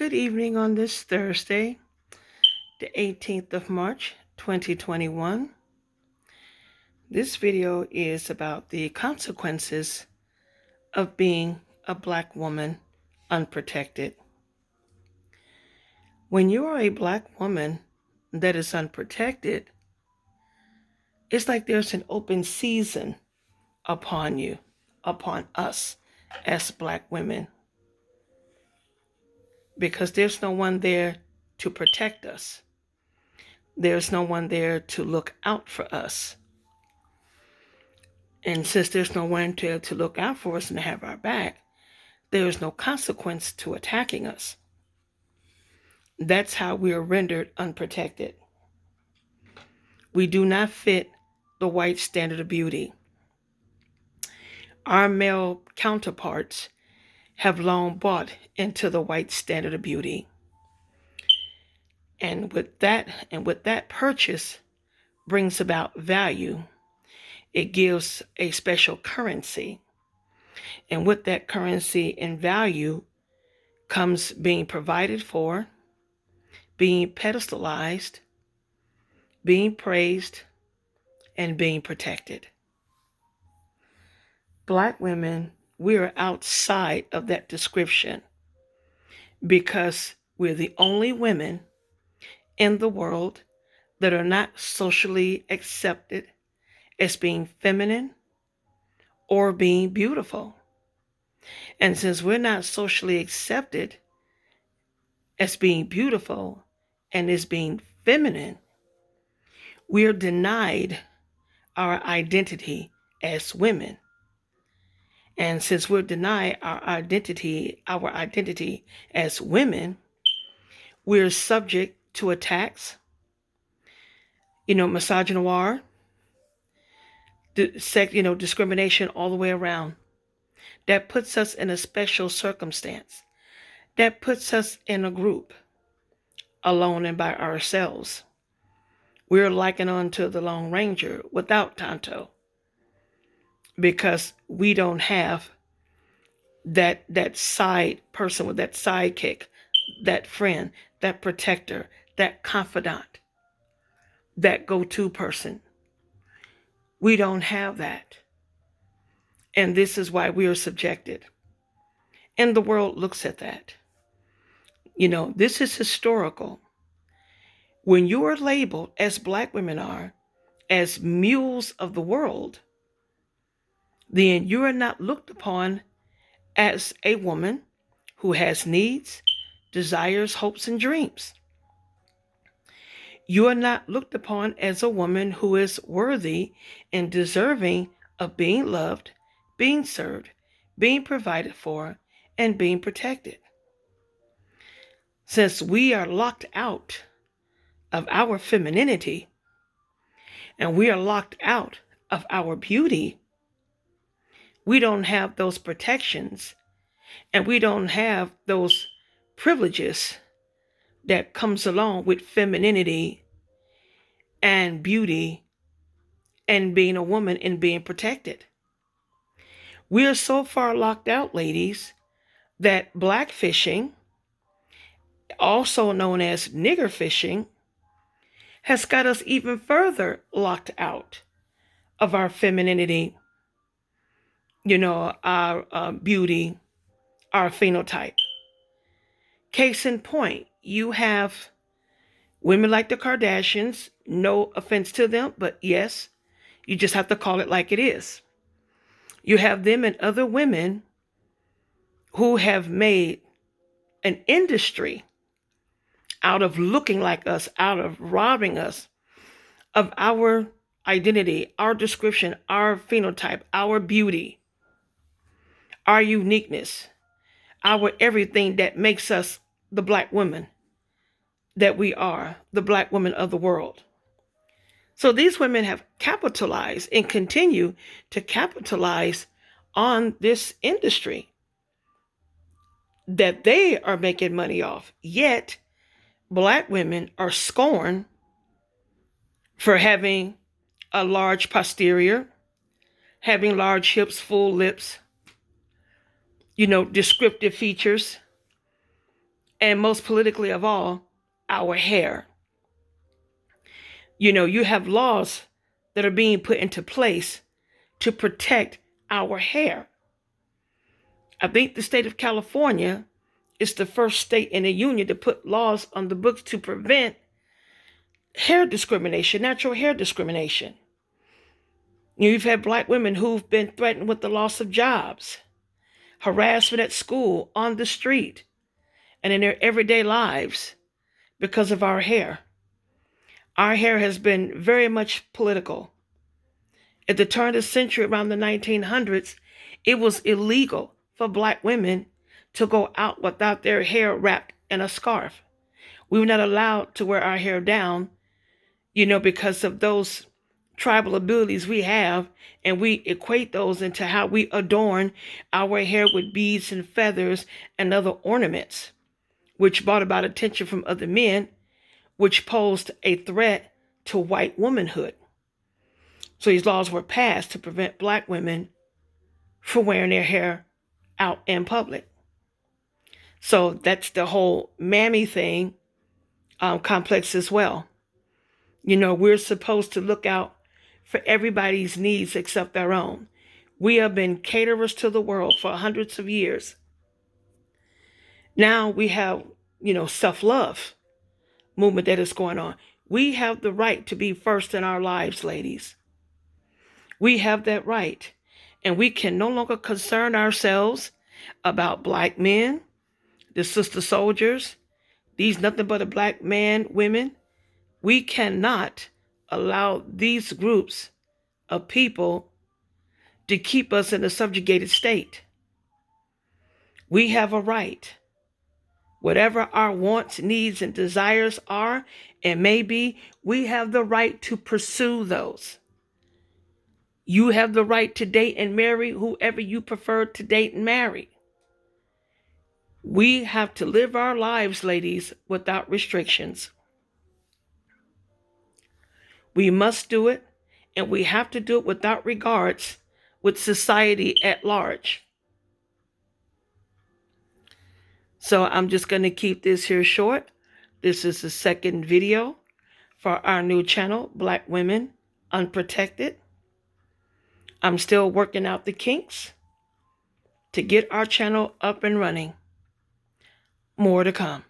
Good evening on this Thursday, the 18th of March, 2021. This video is about the consequences of being a Black woman unprotected. When you are a Black woman that is unprotected, it's like there's an open season upon you, upon us as Black women, because there's no one there to protect us. There's no one there to look out for us. And since there's no one to look out for us and to have our back, there is no consequence to attacking us. That's how we are rendered unprotected. We do not fit the white standard of beauty. Our male counterparts have long bought into the white standard of beauty. And with that purchase brings about value. It gives a special currency. And with that currency and value comes being provided for, being pedestalized, being praised, and being protected. Black women, we are outside of that description because we're the only women in the world that are not socially accepted as being feminine or being beautiful. And since we're not socially accepted as being beautiful and as being feminine, we are denied our identity as women. And since we're denied our identity as women, we're subject to attacks, misogynoir, discrimination all the way around. That puts us in a special circumstance. That puts us in a group, alone and by ourselves. We're likened unto the Lone Ranger without Tonto, because we don't have that side person with that sidekick, that friend, that protector, that confidant, that go-to person. We don't have that. And this is why we are subjected. And the world looks at that. This is historical. When you are labeled, as Black women are, as mules of the world, then you are not looked upon as a woman who has needs, desires, hopes, and dreams. You are not looked upon as a woman who is worthy and deserving of being loved, being served, being provided for, and being protected. Since we are locked out of our femininity and we are locked out of our beauty, we don't have those protections and we don't have those privileges that comes along with femininity and beauty and being a woman and being protected. We are so far locked out, ladies, that black fishing, also known as nigger fishing, has got us even further locked out of our femininity, our beauty, our phenotype. Case in point, you have women like the Kardashians, no offense to them, but yes, you just have to call it like it is. You have them and other women who have made an industry out of looking like us, out of robbing us of our identity, our description, our phenotype, our beauty, our uniqueness, our everything that makes us the Black woman that we are, the Black woman of the world. So these women have capitalized and continue to capitalize on this industry that they are making money off. Yet, Black women are scorned for having a large posterior, having large hips, full lips, descriptive features, And most politically of all, our hair. You have laws that are being put into place to protect our hair. I think the state of California is the first state in the union to put laws on the books to prevent hair discrimination, natural hair discrimination. You've had Black women who've been threatened with the loss of jobs, harassment at school, on the street, and in their everyday lives because of our hair. Our hair has been very much political. At the turn of the century, around the 1900s, it was illegal for Black women to go out without their hair wrapped in a scarf. We were not allowed to wear our hair down, because of those tribal abilities we have, and we equate those into how we adorn our hair with beads and feathers and other ornaments, which brought about attention from other men, which posed a threat to white womanhood. So these laws were passed to prevent Black women from wearing their hair out in public. So that's the whole mammy thing complex as well. We're supposed to look out for everybody's needs except our own. We have been caterers to the world for hundreds of years. Now we have, self-love movement that is going on. We have the right to be first in our lives, ladies. We have that right. And we can no longer concern ourselves about Black men, the sister soldiers, these nothing but a Black man, women. We cannot allow these groups of people to keep us in a subjugated state. We have a right. Whatever our wants, needs, and desires are, and may be, we have the right to pursue those. You have the right to date and marry whoever you prefer to date and marry. We have to live our lives, ladies, without restrictions. We must do it, and we have to do it without regards with society at large. So I'm just going to keep this here short. This is the second video for our new channel, Black Women Unprotected. I'm still working out the kinks to get our channel up and running. More to come.